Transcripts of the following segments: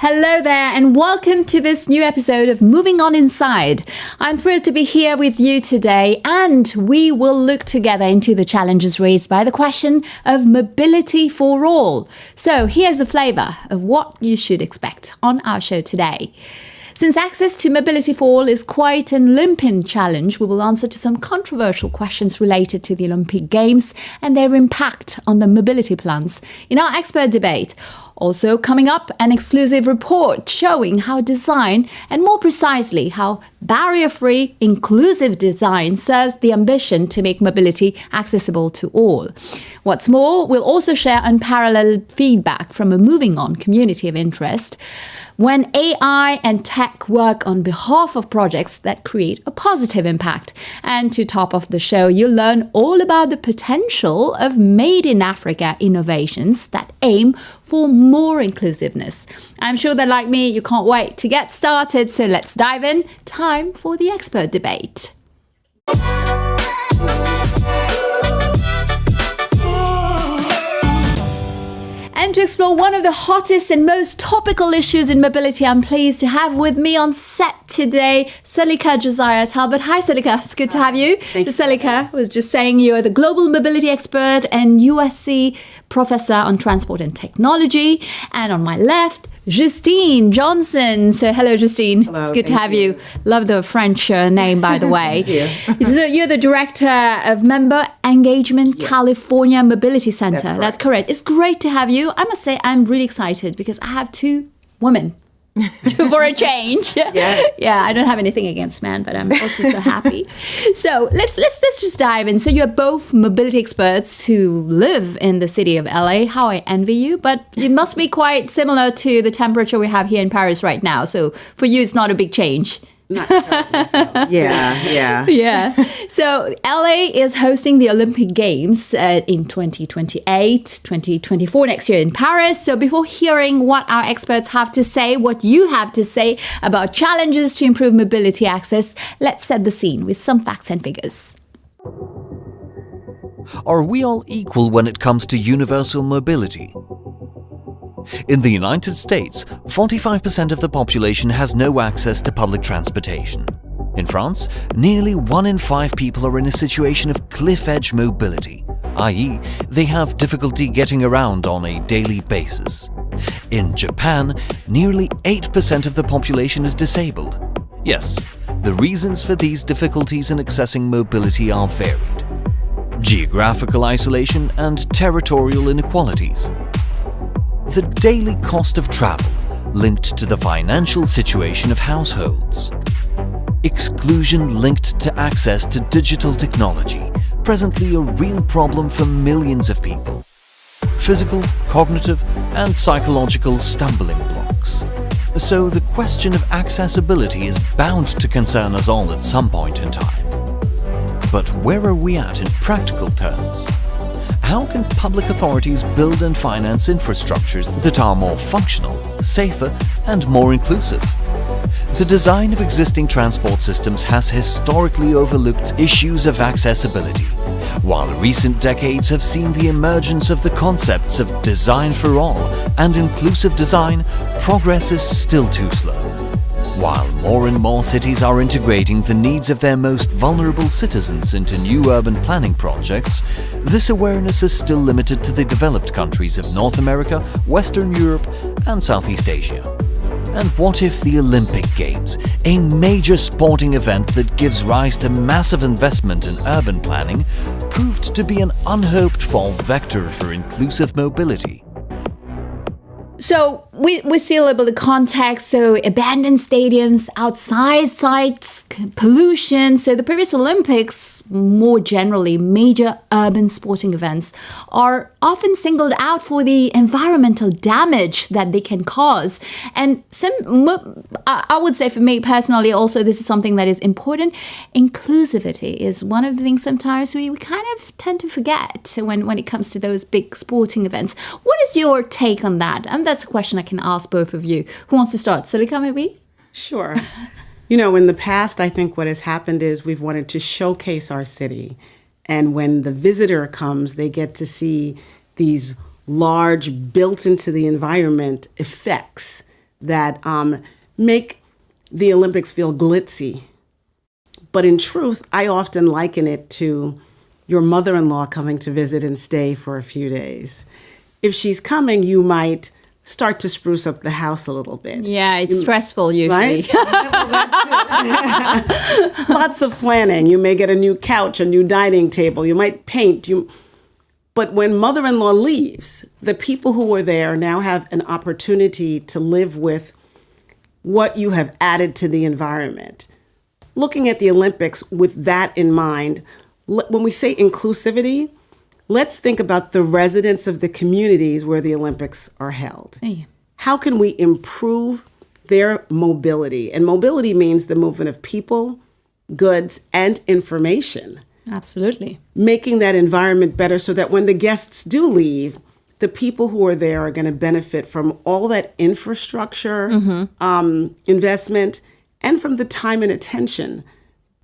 Hello there and welcome to this new episode of Movin'On Inside. I'm thrilled to be here with you today and we will look together into the challenges raised by the question of mobility for all. So here's a flavour of what you should expect on our show today. Since access to mobility for all is quite an Olympian challenge, we will answer to some controversial questions related to the Olympic Games and their impact on the mobility plans in our expert debate. Also coming up, an exclusive report showing how design, and more precisely, how barrier-free, inclusive design serves the ambition to make mobility accessible to all. What's more, we'll also share unparalleled feedback from a Movin'On community of interest when AI and tech work on behalf of projects that create a positive impact. And to top off the show, you'll learn all about the potential of Made in Africa innovations that aim for more inclusiveness. I'm sure that, like me, you can't wait to get started, so let's dive in. Time for the expert debate. And to explore one of the hottest and most topical issues in mobility, I'm pleased to have with me on set today, Selika Josiah Talbot. Hi, Selika. It's good to have you. Thank you. Selika was just saying you're the global mobility expert and USC professor on transport and technology. And on my left, Justine Johnson. So hello, Justine. Hello, it's good to have you. Love the French name, by the way. Thank you. So you're the director of Member Engagement California Mobility Center. That's correct. It's great to have you. I must say I'm really excited because I have two women. For a change. Yes. Yeah, I don't have anything against men, but I'm also so happy. So let's just dive in. So you're both mobility experts who live in the city of LA. How I envy you, but it must be quite similar to the temperature we have here in Paris right now. So for you, it's not a big change. Not terribly so. Yeah. Yeah. So LA is hosting the Olympic Games in 2028, 2024 next year in Paris. So before hearing what our experts have to say, what you have to say about challenges to improve mobility access, let's set the scene with some facts and figures. Are we all equal when it comes to universal mobility? In the United States, 45% of the population has no access to public transportation. In France, nearly 1 in 5 people are in a situation of cliff-edge mobility, i.e., they have difficulty getting around on a daily basis. In Japan, nearly 8% of the population is disabled. Yes, the reasons for these difficulties in accessing mobility are varied: geographical isolation and territorial inequalities. The daily cost of travel linked to the financial situation of households. Exclusion linked to access to digital technology, presently a real problem for millions of people. Physical, cognitive, and psychological stumbling blocks. So the question of accessibility is bound to concern us all at some point in time. But where are we at in practical terms? How can public authorities build and finance infrastructures that are more functional, safer, and more inclusive? The design of existing transport systems has historically overlooked issues of accessibility, while recent decades have seen the emergence of the concepts of design for all and inclusive design. Progress is still too slow. While more and more cities are integrating the needs of their most vulnerable citizens into new urban planning projects, this awareness is still limited to the developed countries of North America, Western Europe, and Southeast Asia. And what if the Olympic Games, a major sporting event that gives rise to massive investment in urban planning, proved to be an unhoped-for vector for inclusive mobility? So we see a little bit of context. So abandoned stadiums, outside sites, pollution. So the previous Olympics, more generally, major urban sporting events are often singled out for the environmental damage that they can cause. And I would say for me personally, also, this is something that is important. Inclusivity is one of the things sometimes we kind of tend to forget when it comes to those big sporting events. What is your take on that? And that's a question I can ask both of you. Who wants to start? Selika, maybe? Sure. In the past, I think what has happened is we've wanted to showcase our city. And when the visitor comes, they get to see these large, built into the environment effects that make the Olympics feel glitzy. But in truth, I often liken it to your mother-in-law coming to visit and stay for a few days. If she's coming, you might start to spruce up the house a little bit. Yeah, it's stressful usually. Right? Lots of planning. You may get a new couch, a new dining table. You might paint. But when mother-in-law leaves, the people who were there now have an opportunity to live with what you have added to the environment. Looking at the Olympics with that in mind, when we say inclusivity, let's think about the residents of the communities where the Olympics are held. Hey. How can we improve their mobility? And mobility means the movement of people, goods, and information. Absolutely. Making that environment better so that when the guests do leave, the people who are there are going to benefit from all that infrastructure, investment, and from the time and attention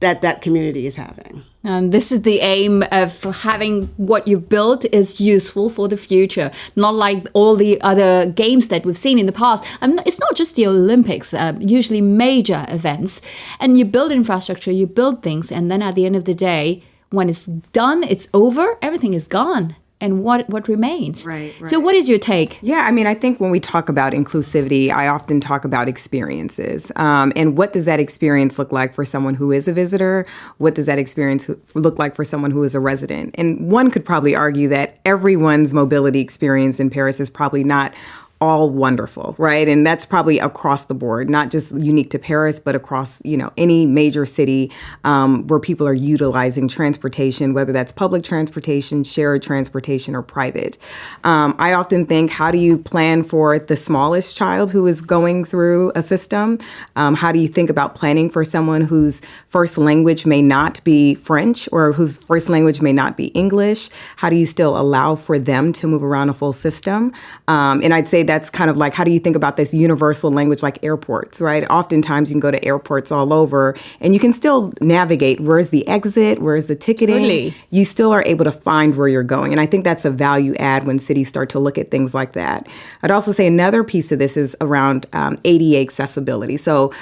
that that community is having. And this is the aim of having what you built is useful for the future, not like all the other games that we've seen in the past. It's not just the Olympics, usually major events. And you build infrastructure, you build things, and then at the end of the day, when it's done, it's over, everything is gone. And what remains. Right. So what is your take? Yeah, I mean, I think when we talk about inclusivity, I often talk about experiences. And what does that experience look like for someone who is a visitor? What does that experience look like for someone who is a resident? And one could probably argue that everyone's mobility experience in Paris is probably not all wonderful, right? And that's probably across the board, not just unique to Paris, but across, any major city where people are utilizing transportation, whether that's public transportation, shared transportation, or private. I often think, how do you plan for the smallest child who is going through a system? How do you think about planning for someone whose first language may not be French or whose first language may not be English? How do you still allow for them to move around a full system? And I'd say that's kind of like, how do you think about this universal language like airports, right? Oftentimes you can go to airports all over and you can still navigate. Where's the exit? Where's the ticketing? Totally. You still are able to find where you're going. And I think that's a value add when cities start to look at things like that. I'd also say another piece of this is around ADA accessibility. So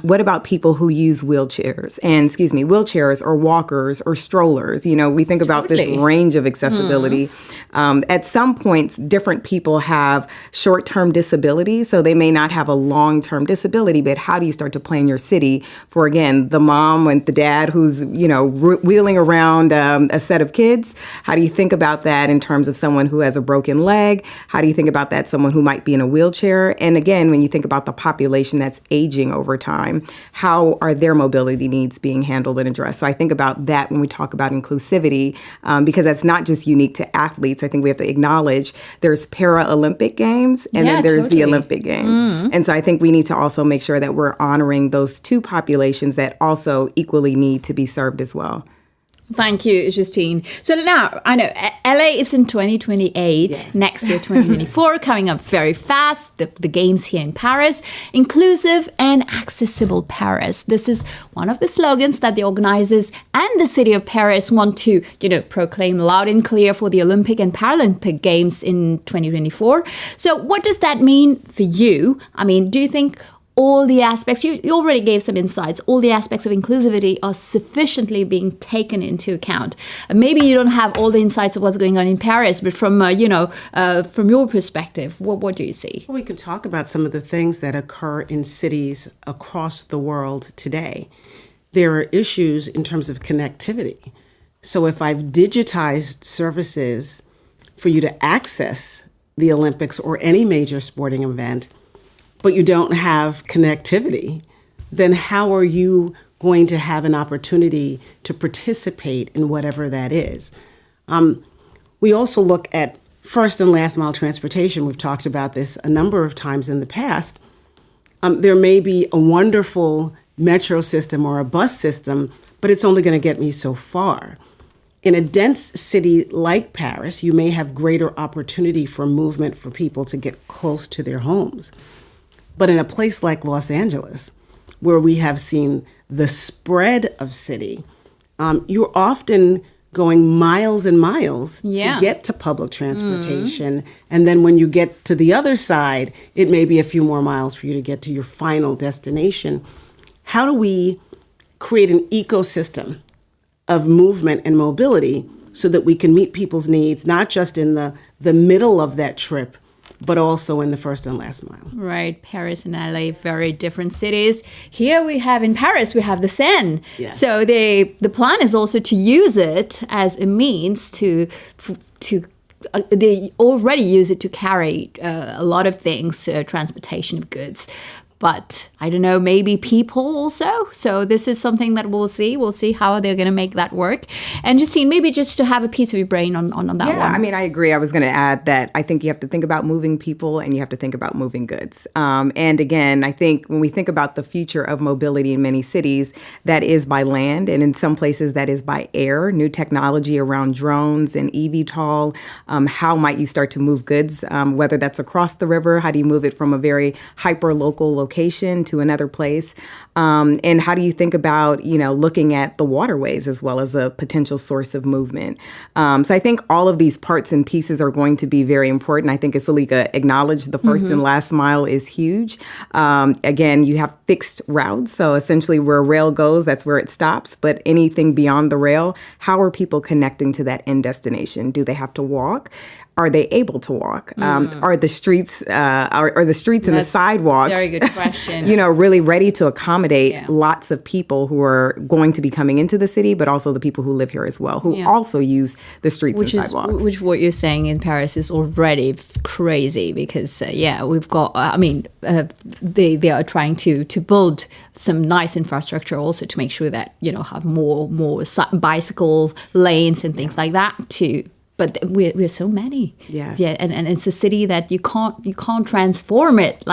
what about people who use wheelchairs or walkers or strollers? We think about this range of accessibility. At some points, different people have short-term disability, so they may not have a long-term disability, but how do you start to plan your city for, again, the mom and the dad who's, wheeling around a set of kids? How do you think about that in terms of someone who has a broken leg? How do you think about that, someone who might be in a wheelchair? And again, when you think about the population that's aging over time, how are their mobility needs being handled and addressed? So I think about that when we talk about inclusivity, because that's not just unique to athletes. I think we have to acknowledge there's Paralympic Games, and then there's the Olympic Games. And so I think we need to also make sure that we're honoring those two populations that also equally need to be served as well. Thank you, Justine. So now, I know LA is in 2028, yes. Next year 2024, coming up very fast, the games here in Paris. Inclusive and accessible Paris. This is one of the slogans that the organizers and the city of Paris want to, proclaim loud and clear for the Olympic and Paralympic Games in 2024. So what does that mean for you? I mean, do you think all the aspects, you already gave some insights, all the aspects of inclusivity are sufficiently being taken into account? Maybe you don't have all the insights of what's going on in Paris, but from your perspective, what do you see? Well, we can talk about some of the things that occur in cities across the world today. There are issues in terms of connectivity. So if I've digitized services for you to access the Olympics or any major sporting event, but you don't have connectivity, then how are you going to have an opportunity to participate in whatever that is? We also look at first and last mile transportation. We've talked about this a number of times in the past. There may be a wonderful metro system or a bus system, but it's only going to get me so far. In a dense city like Paris, you may have greater opportunity for movement for people to get close to their homes. But in a place like Los Angeles, where we have seen the spread of city, you're often going miles and miles Yeah. to get to public transportation. And then when you get to the other side, it may be a few more miles for you to get to your final destination. How do we create an ecosystem of movement and mobility so that we can meet people's needs, not just in the middle of that trip, but also in the first and last mile? Right, Paris and LA, very different cities. Here we have in Paris, we have the Seine. Yeah. So the plan is also to use it as a means to they already use it to carry a lot of things, transportation of goods. But I don't know, maybe people also. So this is something that we'll see. We'll see how they're going to make that work. And Justine, maybe just to have a piece of your brain on that one. Yeah, I mean, I agree. I was going to add that I think you have to think about moving people and you have to think about moving goods. And again, I think when we think about the future of mobility in many cities, that is by land, and in some places that is by air. New technology around drones and eVTOL. How might you start to move goods, whether that's across the river? How do you move it from a very hyper-local location to another place? And how do you think about, looking at the waterways as well as a potential source of movement? So I think all of these parts and pieces are going to be very important. I think, as Salika acknowledged, the first and last mile is huge. Again, you have fixed routes. So essentially where rail goes, that's where it stops. But anything beyond the rail, how are people connecting to that end destination? Do they have to walk? Are they able to walk? Are the streets are the streets and the sidewalks Very good question. really ready to accommodate lots of people who are going to be coming into the city, but also the people who live here as well, who also use the streets and sidewalks. Which what you're saying in Paris is already crazy because, we've got, they are trying to build some nice infrastructure also to make sure that, have more bicycle lanes and things like that too. But we're so many. Yes. Yeah. And it's a city that you can't transform it,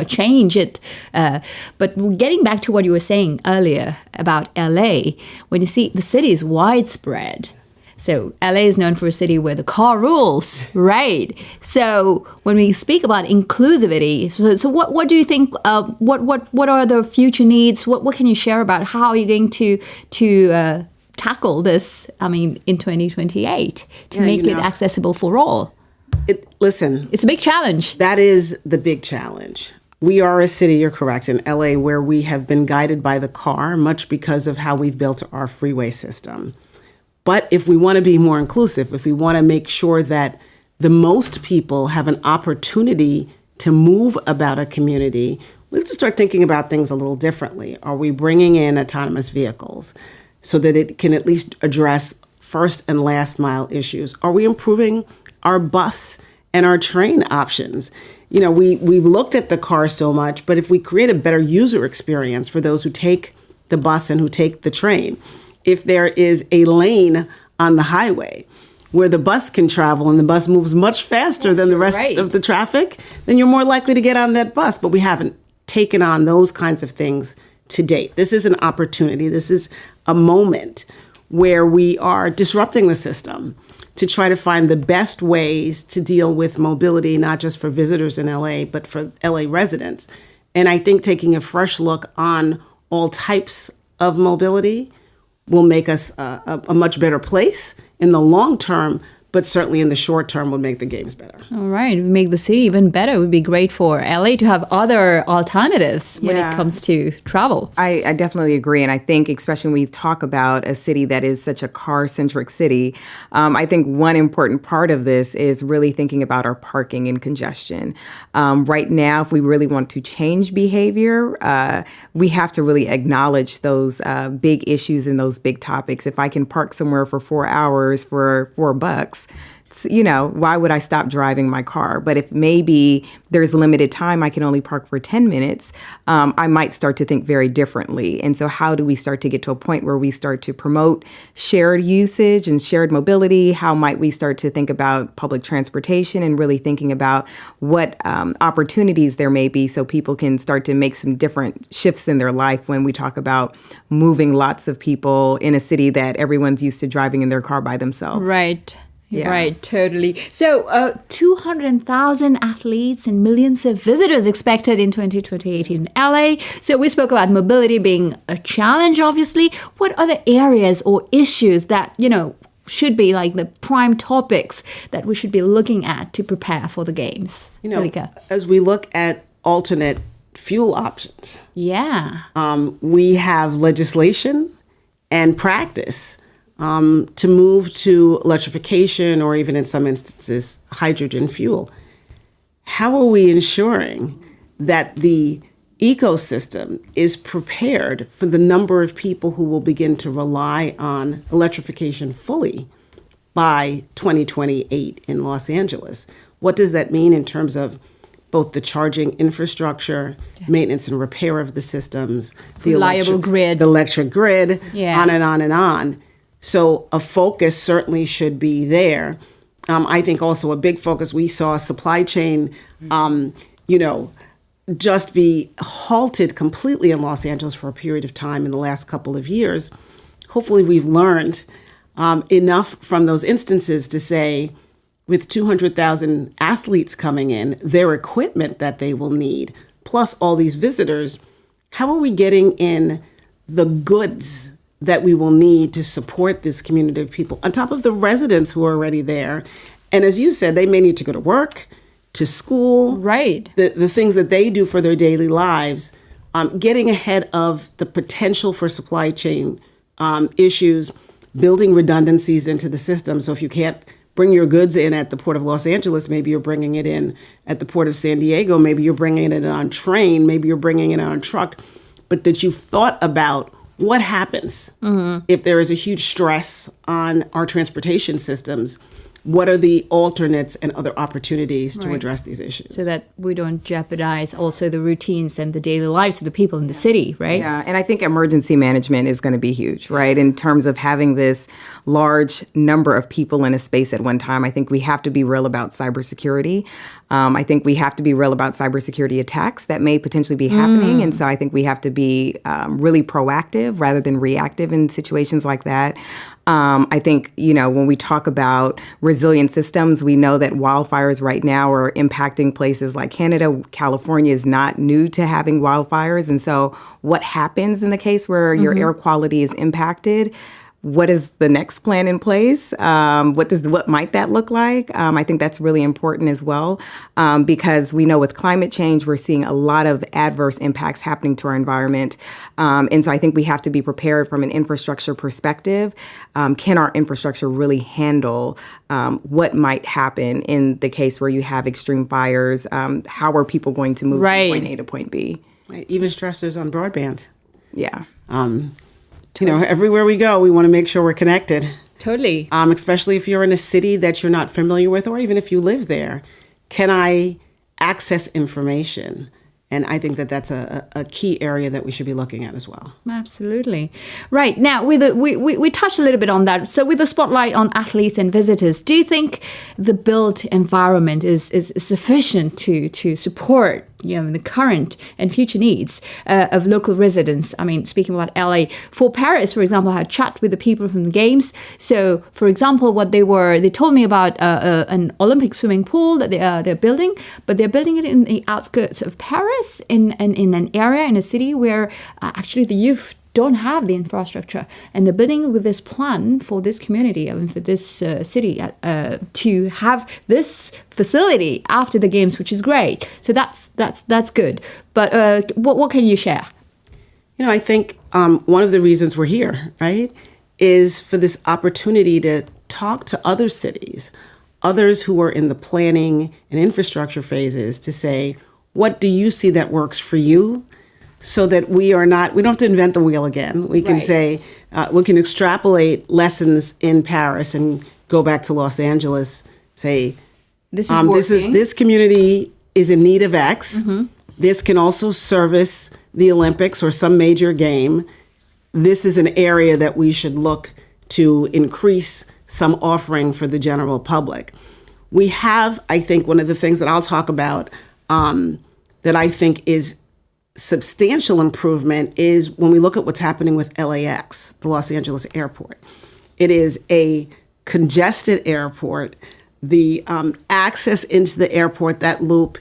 change it. But getting back to what you were saying earlier about LA, when you see the city is widespread. So LA is known for a city where the car rules, right? So when we speak about inclusivity, so what do you think? What are the future needs? What can you share about how are you going to tackle this, in 2028 to make it accessible for all? Listen. It's a big challenge. That is the big challenge. We are a city, you're correct, in LA where we have been guided by the car, much because of how we've built our freeway system. But if we want to be more inclusive, if we want to make sure that the most people have an opportunity to move about a community, we have to start thinking about things a little differently. Are we bringing in autonomous vehicles so that it can at least address first and last mile issues? Are we improving our bus and our train options? We've looked at the car so much, but if we create a better user experience for those who take the bus and who take the train, if there is a lane on the highway where the bus can travel and the bus moves much faster than the rest of the traffic, then you're more likely to get on that bus. But we haven't taken on those kinds of things to date. This is an opportunity. This is a moment where we are disrupting the system to try to find the best ways to deal with mobility, not just for visitors in LA, but for LA residents. And I think taking a fresh look on all types of mobility will make us a much better place in the long term, but certainly in the short term would make the games better. All right. We make the city even better. It would be great for LA to have other alternatives when it comes to travel. I definitely agree. And I think especially when we talk about a city that is such a car-centric city, I think one important part of this is really thinking about our parking and congestion. Right now, if we really want to change behavior, we have to really acknowledge those big issues and those big topics. If I can park somewhere for 4 hours for $4, why would I stop driving my car? But if maybe there's limited time, I can only park for 10 minutes, I might start to think very differently. And so how do we start to get to a point where we start to promote shared usage and shared mobility? How might we start to think about public transportation and really thinking about what opportunities there may be so people can start to make some different shifts in their life when we talk about moving lots of people in a city that everyone's used to driving in their car by themselves. Right. Yeah. Right, totally. So 200,000 athletes and millions of visitors expected in 2028 in LA. So we spoke about mobility being a challenge, obviously. What other areas or issues that, should be like the prime topics that we should be looking at to prepare for the games? Silika. As we look at alternate fuel options, we have legislation and practice to move to electrification or even in some instances hydrogen fuel. How are we ensuring that the ecosystem is prepared for the number of people who will begin to rely on electrification fully by 2028 in Los Angeles? What does that mean in terms of both the charging infrastructure, maintenance and repair of the systems, the reliable grid, the electric grid, on and on and on? So a focus certainly should be there. I think also a big focus, we saw supply chain, just be halted completely in Los Angeles for a period of time in the last couple of years. Hopefully we've learned enough from those instances to say, with 200,000 athletes coming in, their equipment that they will need, plus all these visitors, how are we getting in the goods that we will need to support this community of people, on top of the residents who are already there? And as you said, they may need to go to work, to school, right? The things that they do for their daily lives, getting ahead of the potential for supply chain issues, building redundancies into the system. So if you can't bring your goods in at the Port of Los Angeles, maybe you're bringing it in at the Port of San Diego, maybe you're bringing it on train, maybe you're bringing it on a truck, but that you've thought about what happens if there is a huge stress on our transportation systems. What are the alternates and other opportunities to address these issues? So that we don't jeopardize also the routines and the daily lives of the people in the city, right? Yeah, and I think emergency management is going to be huge, right? In terms of having this large number of people in a space at one time, I think we have to be real about cybersecurity. I think we have to be real about cybersecurity attacks that may potentially be happening. And so I think we have to be really proactive rather than reactive in situations like that. I think, when we talk about resilient systems, we know that wildfires right now are impacting places like Canada. California is not new to having wildfires. And so what happens in the case where your air quality is impacted? What is the next plan in place? What might that look like? I think that's really important as well, because we know with climate change, we're seeing a lot of adverse impacts happening to our environment. And so I think we have to be prepared from an infrastructure perspective. Can our infrastructure really handle what might happen in the case where you have extreme fires? How are people going to move from point A to point B? Right. Even stressors on broadband. Yeah. Everywhere we go, we want to make sure we're connected. Totally. Especially if you're in a city that you're not familiar with, or even if you live there. Can I access information? And I think that that's a key area that we should be looking at as well. Absolutely. Right. Now, we touched a little bit on that. So with the spotlight on athletes and visitors, do you think the built environment is sufficient to support the current and future needs of local residents? I mean, speaking about LA, for Paris, for example, I had chat with the people from the games. So, for example, they told me about an Olympic swimming pool that they're building, but they're building it in the outskirts of Paris, in an area, in a city where actually the youth don't have the infrastructure, and they're building with this plan for this community, for this city, to have this facility after the games, which is great. So that's good. But what can you share? I think one of the reasons we're here, right, is for this opportunity to talk to other cities, others who are in the planning and infrastructure phases, to say, what do you see that works for you? So that we don't have to invent the wheel again. We can say, we can extrapolate lessons in Paris and go back to Los Angeles, say, this community is in need of X. This can also service the Olympics or some major game. This is an area that we should look to increase some offering for the general public. We have, I think, one of the things that I'll talk about that I think is substantial improvement is when we look at what's happening with LAX, the Los Angeles airport. It is a congested airport. The access into the airport, that loop,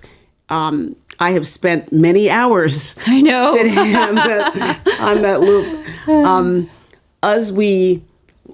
I have spent many hours sitting on that loop. As we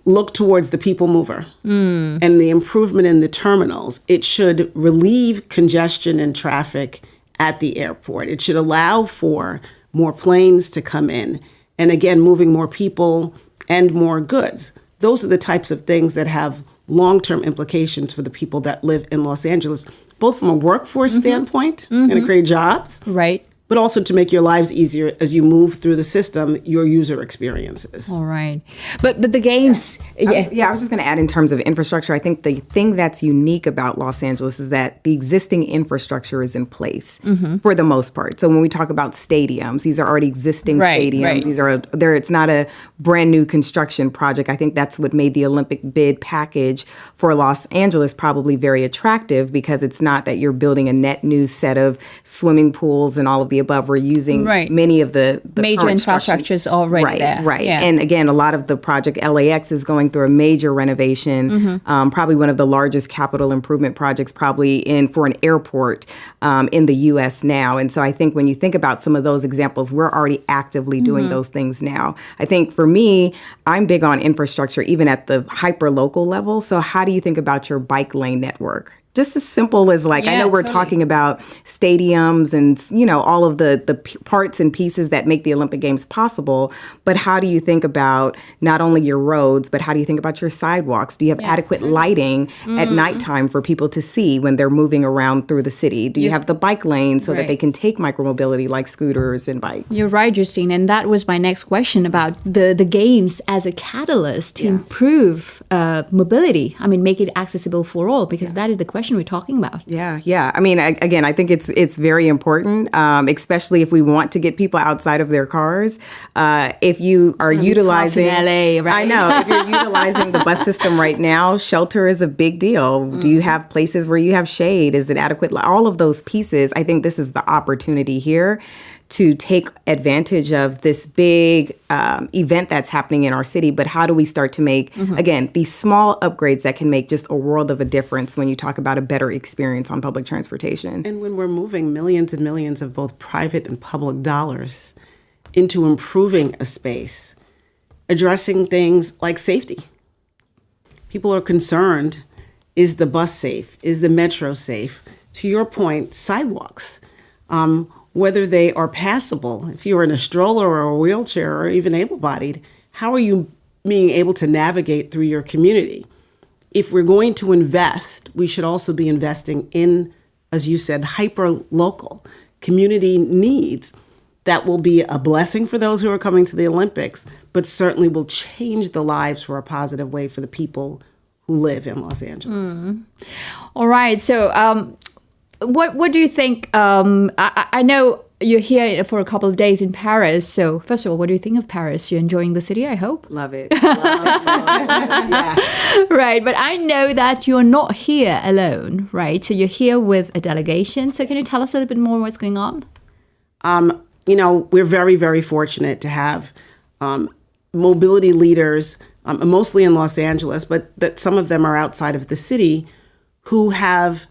look towards the people mover and the improvement in the terminals. It should relieve congestion and traffic at the airport. It should allow for more planes to come in. And again, moving more people and more goods. Those are the types of things that have long-term implications for the people that live in Los Angeles, both from a workforce standpoint and to create jobs. Right. But also to make your lives easier as you move through the system, your user experiences. All right. But the games... I was just going to add in terms of infrastructure, I think the thing that's unique about Los Angeles is that the existing infrastructure is in place for the most part. So when we talk about stadiums, these are already existing stadiums. Right. These are it's not a brand new construction project. I think that's what made the Olympic bid package for Los Angeles probably very attractive, because it's not that you're building a net new set of swimming pools and all of the above. We're using many of the major infrastructures already there. Right. Yeah. And again, a lot of the project LAX is going through a major renovation, probably one of the largest capital improvement projects probably for an airport in the U.S. now. And so I think when you think about some of those examples, we're already actively doing those things now. I think for me, I'm big on infrastructure, even at the hyper local level. So how do you think about your bike lane network? Just as simple as I know we're talking about stadiums and, all of the parts and pieces that make the Olympic Games possible. But how do you think about not only your roads, but how do you think about your sidewalks? Do you have adequate lighting at nighttime for people to see when they're moving around through the city? Do you have the bike lanes so that they can take micromobility like scooters and bikes? You're right, Justine. And that was my next question about the games as a catalyst to improve mobility. I mean, make it accessible for all, because that is the question we're talking about. Yeah. I mean, again, I think it's very important, especially if we want to get people outside of their cars. If you are utilizing LA, right? I know. If you're utilizing the bus system right now, shelter is a big deal. Do you have places where you have shade? Is it adequate? All of those pieces. I think this is the opportunity here to take advantage of this big event that's happening in our city. But how do we start to make, again, these small upgrades that can make just a world of a difference when you talk about a better experience on public transportation? And when we're moving millions and millions of both private and public dollars into improving a space, addressing things like safety. People are concerned, is the bus safe? Is the metro safe? To your point, sidewalks. Whether they are passable, if you're in a stroller or a wheelchair or even able-bodied, how are you being able to navigate through your community? If we're going to invest, we should also be investing in, as you said, hyper-local community needs that will be a blessing for those who are coming to the Olympics, but certainly will change the lives for a positive way for the people who live in Los Angeles. All right. So what do you think? I know you're here for a couple of days in Paris. So first of all, what do you think of Paris? You're enjoying the city, I hope? Love it. Yeah. Right. But I know that you're not here alone, right? So you're here with a delegation. So can you tell us a little bit more what's going on? We're very, very fortunate to have mobility leaders, mostly in Los Angeles, but that some of them are outside of the city, who have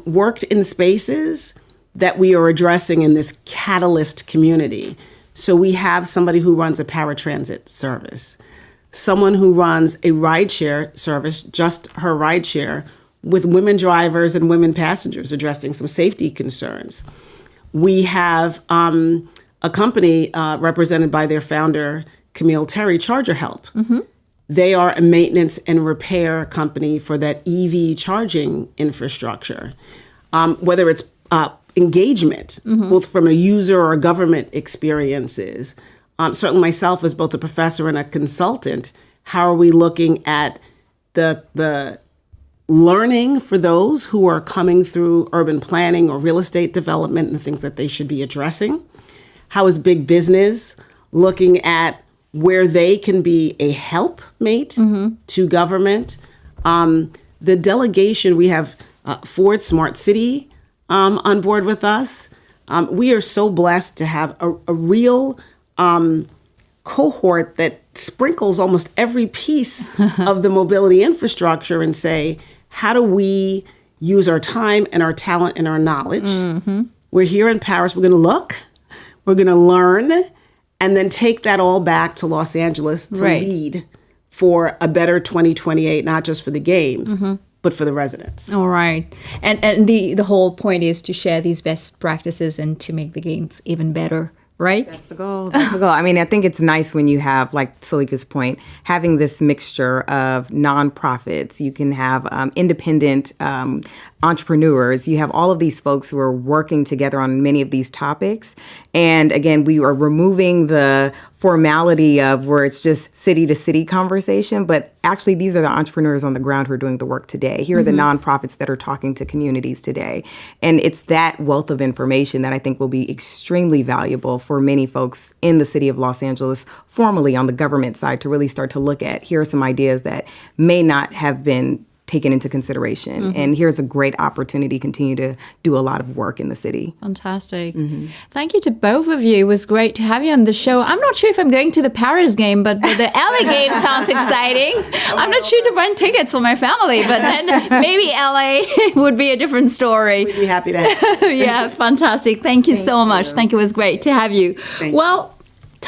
worked in spaces that we are addressing in this catalyst community. So we have somebody who runs a paratransit service, someone who runs a rideshare service, just her rideshare, with women drivers and women passengers, addressing some safety concerns. We have a company represented by their founder, Camille Terry, Charger Help. They are a maintenance and repair company for that EV charging infrastructure. Whether it's engagement, both from a user or government experiences. Certainly myself as both a professor and a consultant, how are we looking at the learning for those who are coming through urban planning or real estate development and the things that they should be addressing? How is big business looking at where they can be a helpmate to government? The delegation, we have Ford Smart City on board with us. We are so blessed to have a real cohort that sprinkles almost every piece of the mobility infrastructure and say, how do we use our time and our talent and our knowledge? We're here in Paris. We're going to look, we're going to learn, and then take that all back to Los Angeles to lead for a better 2028, not just for the games, but for the residents. All right. And the whole point is to share these best practices and to make the games even better, right? That's the goal. That's the goal. I mean, I think it's nice when you have, like Salika's point, having this mixture of nonprofits. You can have independent entrepreneurs. You have all of these folks who are working together on many of these topics. And again, we are removing the formality of where it's just city to city conversation, but actually these are the entrepreneurs on the ground who are doing the work today. Here are the nonprofits that are talking to communities today. And it's that wealth of information that I think will be extremely valuable for many folks in the city of Los Angeles, formally on the government side, to really start to look at, here are some ideas that may not have been taken into consideration. And here's a great opportunity to continue to do a lot of work in the city. Fantastic. Thank you to both of you. It was great to have you on the show. I'm not sure if I'm going to the Paris game, but the LA game sounds exciting. I'm not sure to rent tickets for my family, but then maybe LA would be a different story. We'd be happy to have you. Yeah, fantastic. Thank you so much. Thank you. It was great to have you.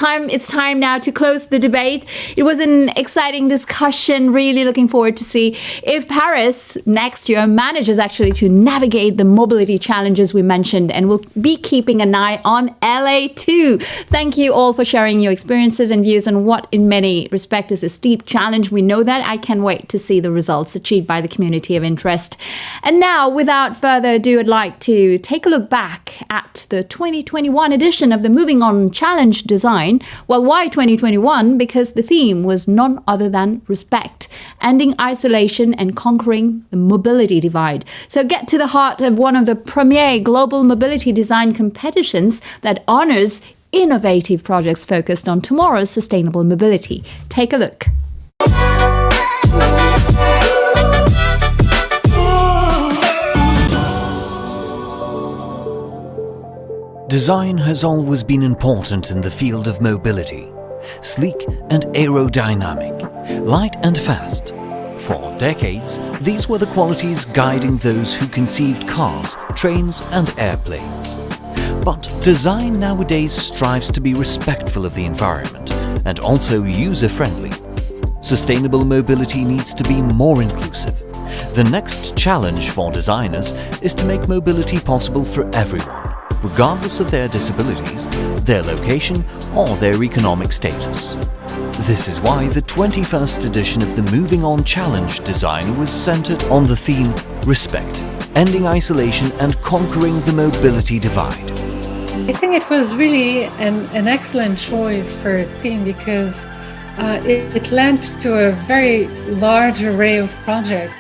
It's time now to close the debate. It was an exciting discussion. Really looking forward to see if Paris next year manages actually to navigate the mobility challenges we mentioned, and we'll be keeping an eye on LA too. Thank you all for sharing your experiences and views on what in many respects is a steep challenge. We know that. I can't wait to see the results achieved by the community of interest. And now, without further ado, I'd like to take a look back at the 2021 edition of the Movin'On Challenge Design. Well, why 2021? Because the theme was none other than respect, ending isolation and conquering the mobility divide. So get to the heart of one of the premier global mobility design competitions that honors innovative projects focused on tomorrow's sustainable mobility. Take a look. Design has always been important in the field of mobility. Sleek and aerodynamic, light and fast. For decades, these were the qualities guiding those who conceived cars, trains and airplanes. But design nowadays strives to be respectful of the environment and also user-friendly. Sustainable mobility needs to be more inclusive. The next challenge for designers is to make mobility possible for everyone, regardless of their disabilities, their location, or their economic status. This is why the 21st edition of the Movin'On Challenge Design was centered on the theme Respect, ending isolation and conquering the mobility divide. I think it was really an excellent choice for a theme because it lent to a very large array of projects.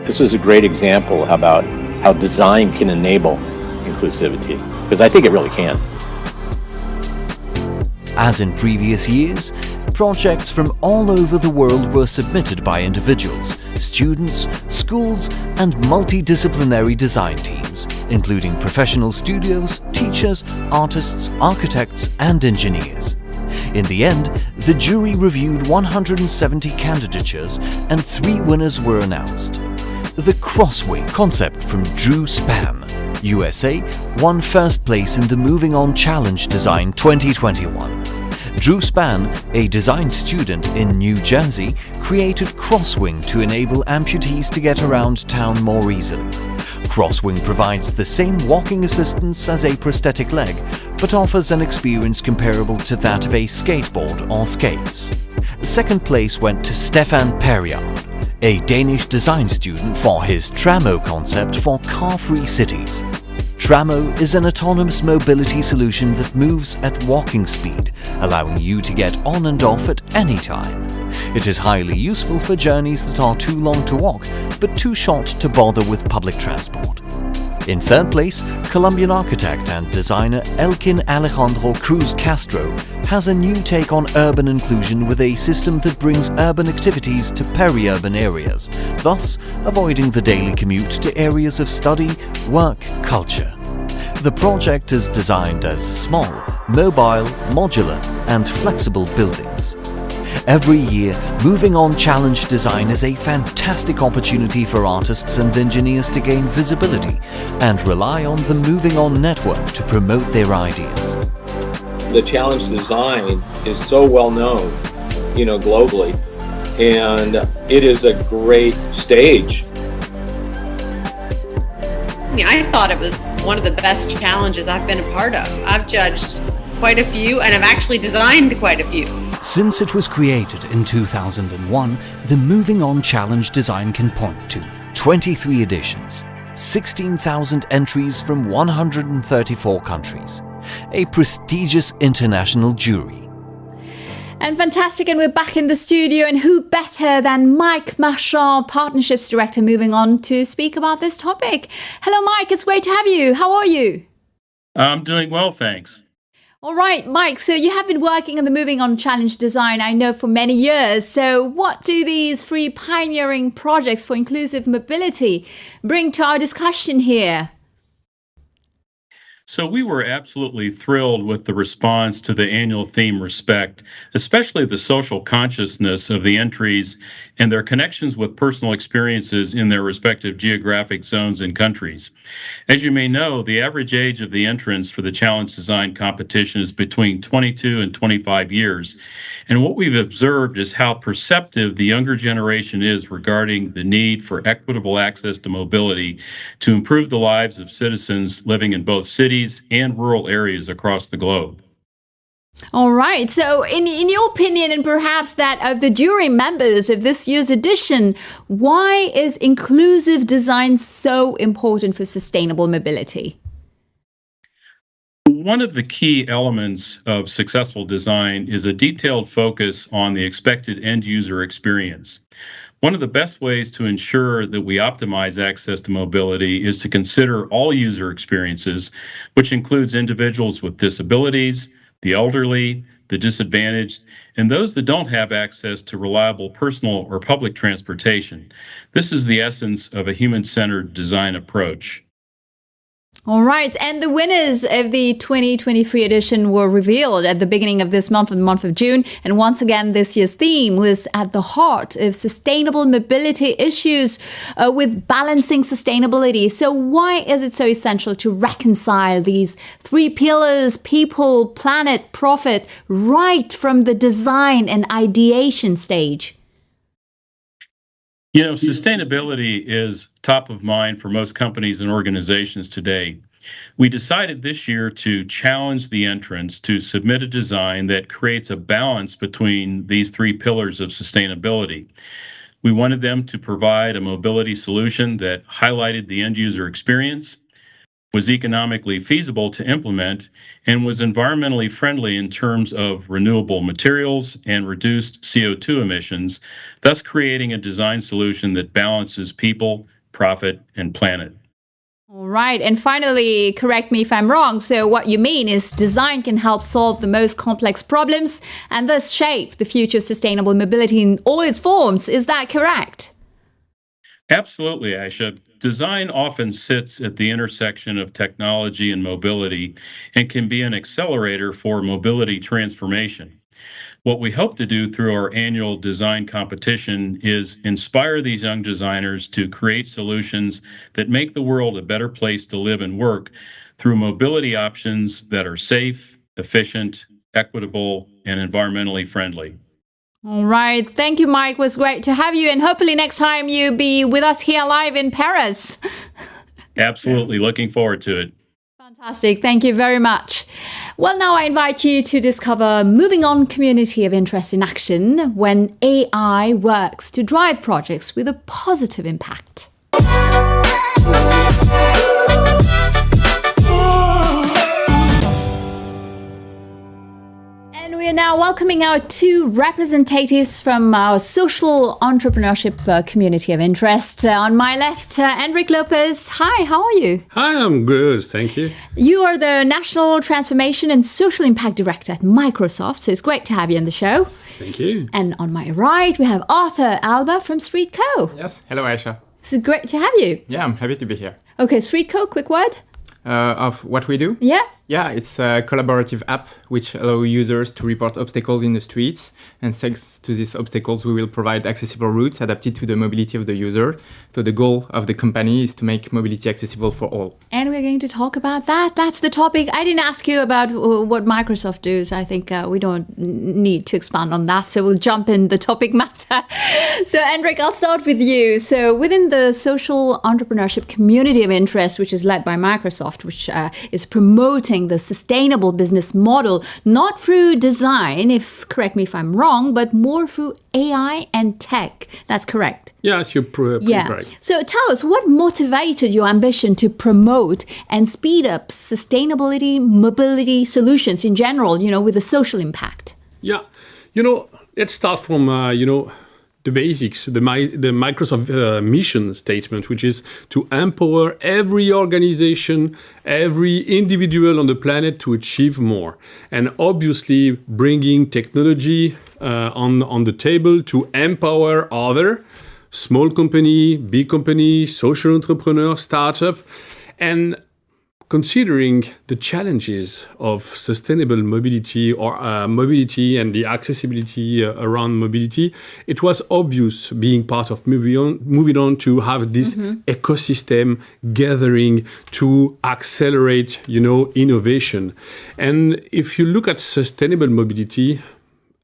This was a great example about how design can enable inclusivity, because I think it really can. As in previous years, projects from all over the world were submitted by individuals, students, schools, and multidisciplinary design teams, including professional studios, teachers, artists, architects, and engineers. In the end, the jury reviewed 170 candidatures and 3 winners were announced. The Crosswing concept from Drew Spann, USA, won first place in the Movin'On Challenge Design 2021. Drew Spann, a design student in New Jersey, created Crosswing to enable amputees to get around town more easily. Crosswing provides the same walking assistance as a prosthetic leg, but offers an experience comparable to that of a skateboard or skates. Second place went to Stefan Perriard, a Danish design student, for his Tramo concept for car-free cities. Tramo is an autonomous mobility solution that moves at walking speed, allowing you to get on and off at any time. It is highly useful for journeys that are too long to walk, but too short to bother with public transport. In third place, Colombian architect and designer Elkin Alejandro Cruz Castro has a new take on urban inclusion with a system that brings urban activities to peri-urban areas, thus avoiding the daily commute to areas of study, work, culture. The project is designed as small, mobile, modular, and flexible buildings. Every year, Movin'On Challenge Design is a fantastic opportunity for artists and engineers to gain visibility and rely on the Movin'On network to promote their ideas. the challenge design is so well known, globally, and it is a great stage. I thought it was one of the best challenges I've been a part of. I've judged quite a few, and I've actually designed quite a few. Since it was created in 2001, the Movin'On Challenge design can point to 23 editions, 16,000 entries from 134 countries, a prestigious international jury. And fantastic, and we're back in the studio, and who better than Mike Marchand, Partnerships Director, Movin'On, to speak about this topic. Hello, Mike, it's great to have you. How are you? I'm doing well, thanks. All right, Mike, so you have been working on the Movin'On Challenge design, I know, for many years. So what do these three pioneering projects for inclusive mobility bring to our discussion here? So we were absolutely thrilled with the response to the annual theme Respect, especially the social consciousness of the entries and their connections with personal experiences in their respective geographic zones and countries. As you may know, the average age of the entrants for the challenge design competition is between 22 and 25 years. And what we've observed is how perceptive the younger generation is regarding the need for equitable access to mobility to improve the lives of citizens living in both cities and rural areas across the globe. All right. So in your opinion, and perhaps that of the jury members of this year's edition, why is inclusive design so important for sustainable mobility? One of the key elements of successful design is a detailed focus on the expected end user experience. One of the best ways to ensure that we optimize access to mobility is to consider all user experiences, which includes individuals with disabilities, the elderly, the disadvantaged, and those that don't have access to reliable personal or public transportation. This is the essence of a human-centered design approach. All right. And the winners of the 2023 edition were revealed at the beginning of this month, the month of June. And once again, this year's theme was at the heart of sustainable mobility issues with balancing sustainability. So why is it so essential to reconcile these three pillars, people, planet, profit, right from the design and ideation stage? Sustainability is top of mind for most companies and organizations today. We decided this year to challenge the entrants to submit a design that creates a balance between these three pillars of sustainability. We wanted them to provide a mobility solution that highlighted the end user experience, was economically feasible to implement, and was environmentally friendly in terms of renewable materials and reduced CO2 emissions, thus creating a design solution that balances people, profit, and planet. All right. And finally, correct me if I'm wrong. So what you mean is design can help solve the most complex problems and thus shape the future of sustainable mobility in all its forms. Is that correct? Absolutely, Aisha. Design often sits at the intersection of technology and mobility and can be an accelerator for mobility transformation. What we hope to do through our annual design competition is inspire these young designers to create solutions that make the world a better place to live and work through mobility options that are safe, efficient, equitable, and environmentally friendly. All right. Thank you, Mike. It was great to have you. And hopefully next time you'll be with us here live in Paris. Absolutely. Looking forward to it. Fantastic. Thank you very much. Well, now I invite you to discover Movin'On Community of Interest in Action when AI works to drive projects with a positive impact. And we are now welcoming our two representatives from our social entrepreneurship community of interest. On my left, Enric Lopez. Hi, how are you? Hi, I'm good, thank you. You are the National Transformation and Social Impact Director at Microsoft, so it's great to have you on the show. Thank you. And on my right, we have Arthur Alba from Street Co. Yes, hello Aisha. It's great to have you. Yeah, I'm happy to be here. Okay, Street Co, quick word. Of what we do? Yeah. Yeah, it's a collaborative app which allows users to report obstacles in the streets. And thanks to these obstacles, we will provide accessible routes adapted to the mobility of the user. So the goal of the company is to make mobility accessible for all. And we're going to talk about that. That's the topic. I didn't ask you about what Microsoft does. I think we don't need to expand on that. So we'll jump in the topic matter. So Enric, I'll start with you. So within the social entrepreneurship community of interest, which is led by Microsoft, which is promoting the sustainable business model, not through design, correct me if I'm wrong, but more through AI and tech. That's correct. Yes, you're pretty right. So tell us, what motivated your ambition to promote and speed up sustainability, mobility solutions in general, with a social impact? Yeah, let's start from, the basics, the Microsoft mission statement, which is to empower every organization, every individual on the planet to achieve more. And obviously bringing technology on the table to empower other small company, big company, social entrepreneur, startup, and considering the challenges of sustainable mobility or mobility and the accessibility around mobility, it was obvious, being part of MovinOn, to have this ecosystem gathering to accelerate, innovation. And if you look at sustainable mobility,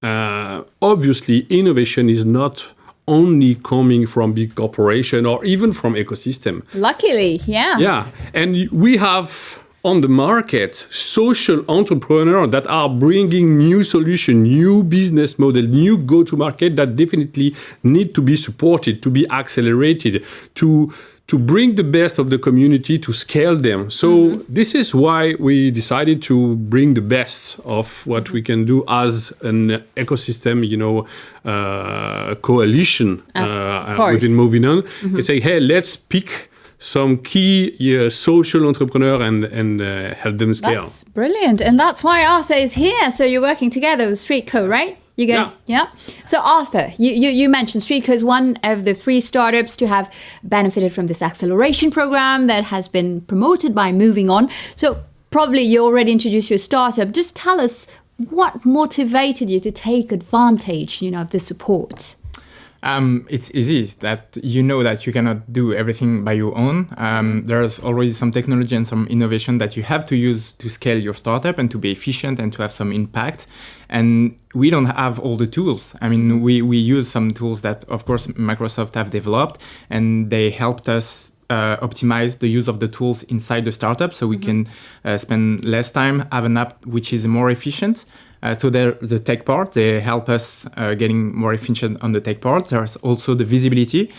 obviously innovation is not only coming from big corporation or even from ecosystem. Luckily, yeah. Yeah, and we have on the market social entrepreneurs that are bringing new solution, new business model, new go-to-market that definitely need to be supported, to be accelerated, to bring the best of the community, to scale them. So this is why we decided to bring the best of what we can do as an ecosystem, coalition within MovinOn. It's say, hey, let's pick some key social entrepreneur and help them scale. That's brilliant. And that's why Arthur is here. So you're working together with StreetCo, right? You guys, yeah. So Arthur, you mentioned StreetCo is one of the 3 startups to have benefited from this acceleration program that has been promoted by MovinOn. So probably you already introduced your startup. Just tell us what motivated you to take advantage, of the support. It's easy that that you cannot do everything by your own. There's already some technology and some innovation that you have to use to scale your startup and to be efficient and to have some impact. And we don't have all the tools. I mean, we use some tools that, of course, Microsoft have developed, and they helped us optimize the use of the tools inside the startup so we can spend less time, have an app which is more efficient. So the tech part, they help us getting more efficient on the tech part. There's also the visibility.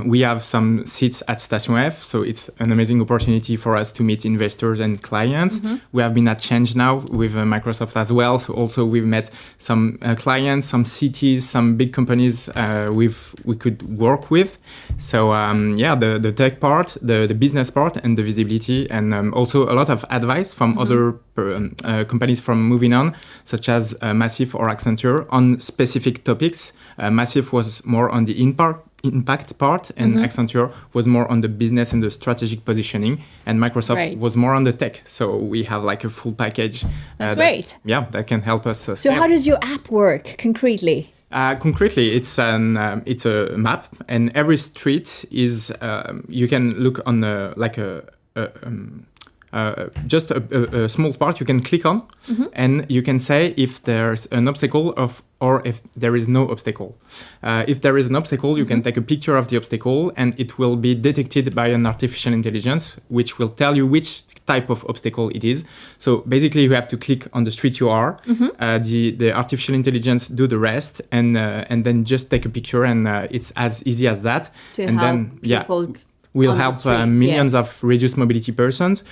We have some seats at Station F, so it's an amazing opportunity for us to meet investors and clients. We have been at Change now with Microsoft as well. So also we've met some clients, some cities, some big companies we could work with. So the tech part, the business part, and the visibility, and also a lot of advice from other companies from MovinOn, such as Massive or Accenture, on specific topics. Massive was more on the impact part, and Accenture was more on the business and the strategic positioning, and Microsoft was more on the tech. So we have like a full package. That's great. That can help us. So how does your app work concretely? Concretely, it's a map, and every street is you can look on just a small part you can click on, and you can say if there's an obstacle or if there is no obstacle. If there is an obstacle, you can take a picture of the obstacle, and it will be detected by an artificial intelligence, which will tell you which type of obstacle it is. So basically, you have to click on the street you are. The artificial intelligence do the rest, and then just take a picture, and it's as easy as that. We'll help millions of reduced mobility persons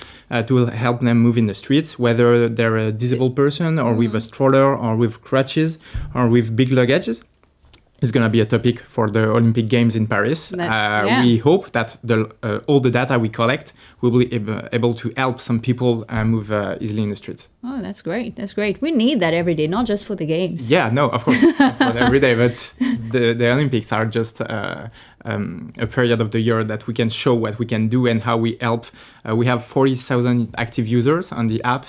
to help them move in the streets, whether they're a disabled person or with a stroller or with crutches or with big luggages. It's going to be a topic for the Olympic Games in Paris. We hope that all the data we collect will be able to help some people move easily in the streets. Oh, that's great. That's great. We need that every day, not just for the Games. Yeah, no, of course, not every day. But the Olympics are just a period of the year that we can show what we can do and how we help. We have 40,000 active users on the app,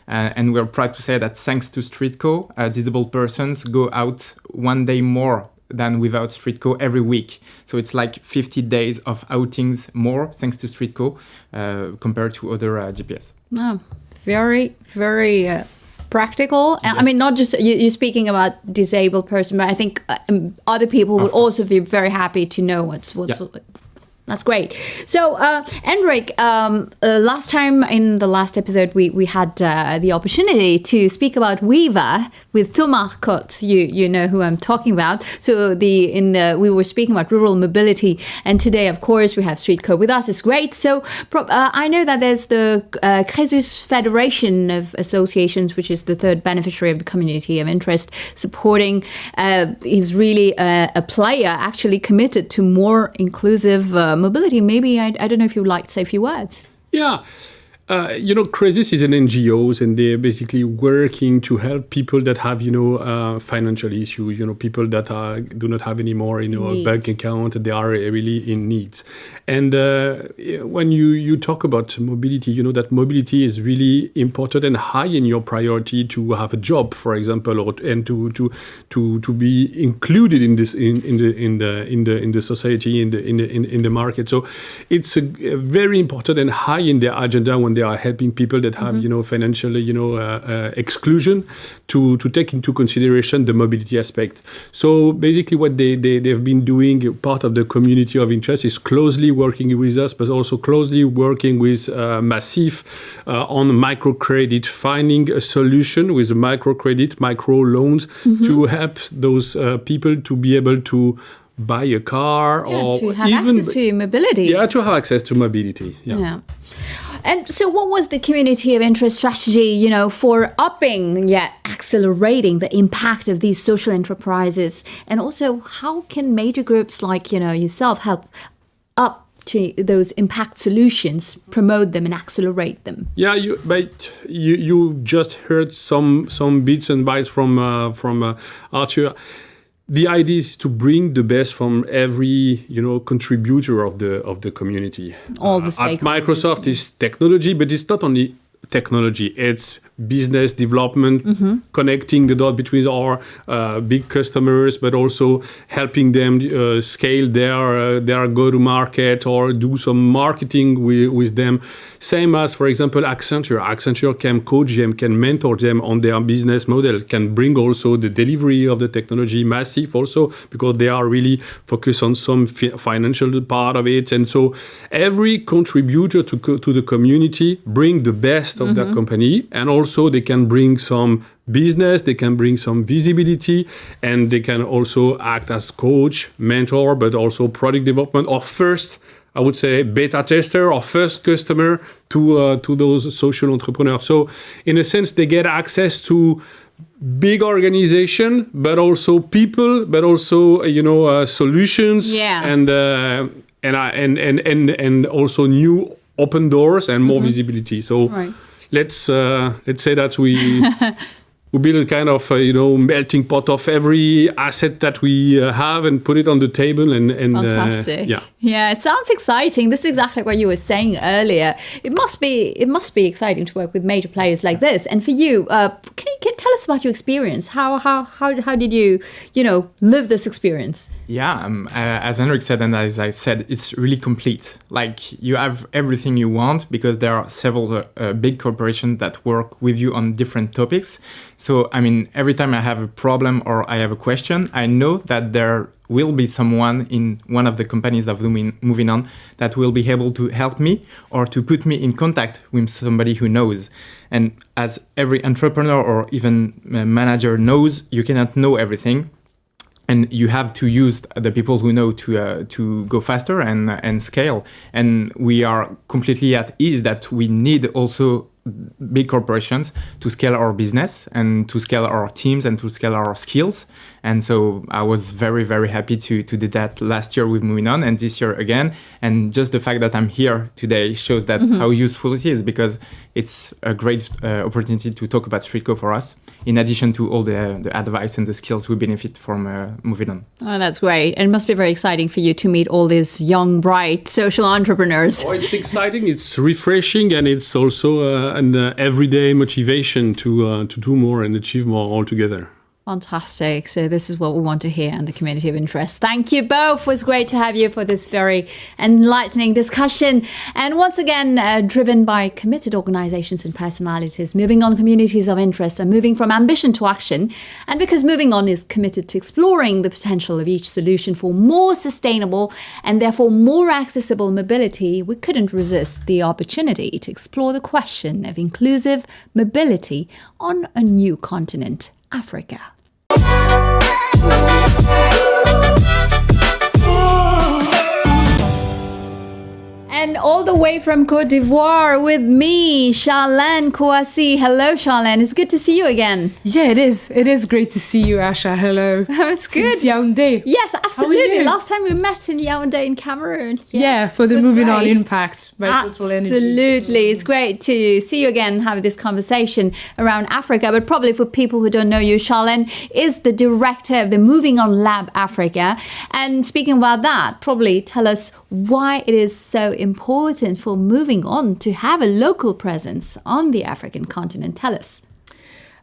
and we're proud to say that thanks to Streetco, disabled persons go out one day more than without Streetco every week. So it's like 50 days of outings more thanks to Streetco compared to other GPS. Oh, very, very practical. Yes. I mean, not just you're speaking about disabled person, but I think other people would also be very happy to know what's. That's great. So, Enric, last time in the last episode, we had the opportunity to speak about Weaver with Thomas Cotte. You know who I'm talking about. So we were speaking about rural mobility, and today, of course, we have Streetco with us. It's great. So I know that there's the Crésus Federation of Associations, which is the third beneficiary of the community of interest, supporting. Is really a player actually committed to more inclusive mobility. Maybe I don't know if you would like to say a few words. Yeah. Crésus is an NGO, and they're basically working to help people that have, financial issues, people that do not have any more, a bank account, they are really in needs. And when you talk about mobility, that mobility is really important and high in your priority to have a job, for example, and to be included in this in the society, in the market. So it's a very important and high in their agenda when they are helping people that have financial exclusion to take into consideration the mobility aspect. So basically what they've been doing, part of the community of interest, is closely working with us, but also closely working with Massif on microcredit, finding a solution with microcredit, micro loans to help those people to be able to buy a car or to have even access to mobility. Yeah, to have access to mobility. Yeah. And so what was the community of interest strategy, for upping yet accelerating the impact of these social enterprises? And also, how can major groups like, yourself help up to those impact solutions, promote them and accelerate them? Yeah, you just heard some bits and bytes from Arthur. The idea is to bring the best from every, contributor of the community. All the stakeholders. At Microsoft is technology, but it's not only technology. It's business development, connecting the dot between our big customers, but also helping them scale their go-to-market or do some marketing with them. Same as, for example, Accenture. Accenture can coach them, can mentor them on their business model, can bring also the delivery of the technology. Massive also, because they are really focused on some financial part of it. And so every contributor to the community bring the best of their company, and also they can bring some business, they can bring some visibility, and they can also act as coach, mentor, but also product development, or first, I would say, beta tester or first customer to those social entrepreneurs. So in a sense, they get access to big organization, but also people, but also solutions, and also new open doors and more visibility. So let's say that we build a kind of melting pot of every asset that we have and put it on the table. And fantastic. Yeah, it sounds exciting. This is exactly what you were saying earlier. It must be exciting to work with major players like this. And for you, can you tell us about your experience? How did you live this experience? Yeah, as Enric said, and as I said, it's really complete. Like, you have everything you want because there are several big corporations that work with you on different topics. So, I mean, every time I have a problem or I have a question, I know that there will be someone in one of the companies of MovinOn that will be able to help me or to put me in contact with somebody who knows. And as every entrepreneur or even manager knows, you cannot know everything. And you have to use the people who know to go faster and scale. And we are completely at ease that we need also big corporations to scale our business and to scale our teams and to scale our skills. And so I was very, very happy to do that last year with MovinOn and this year again. And just the fact that I'm here today shows that how useful it is, because it's a great opportunity to talk about StreetCo for us, in addition to all the advice and the skills we benefit from MovinOn. Oh, that's great. And it must be very exciting for you to meet all these young, bright social entrepreneurs. Oh, it's exciting, it's refreshing, and it's also an everyday motivation to do more and achieve more altogether. Fantastic. So this is what we want to hear in the community of interest. Thank you both. It was great to have you for this very enlightening discussion. And once again, driven by committed organizations and personalities, MovinOn communities of interest are moving from ambition to action. And because MovinOn is committed to exploring the potential of each solution for more sustainable and therefore more accessible mobility, we couldn't resist the opportunity to explore the question of inclusive mobility on a new continent, Africa. And all the way from Côte d'Ivoire with me, Charlène Kouassi. Hello, Charlène. It's good to see you again. Yeah, it is. It is great to see you, Asha. Hello. It's good. Since Yaoundé. Yes, absolutely. Last time we met in Yaoundé in Cameroon. Yes, yeah, for the MovinOn Impact by Total Energy. Absolutely. It's great to see you again and have this conversation around Africa. But probably for people who don't know you, Charlène is the director of the MovinOn Lab Africa. And speaking about that, probably tell us why it is so important for MovinOn to have a local presence on the African continent. Tell us.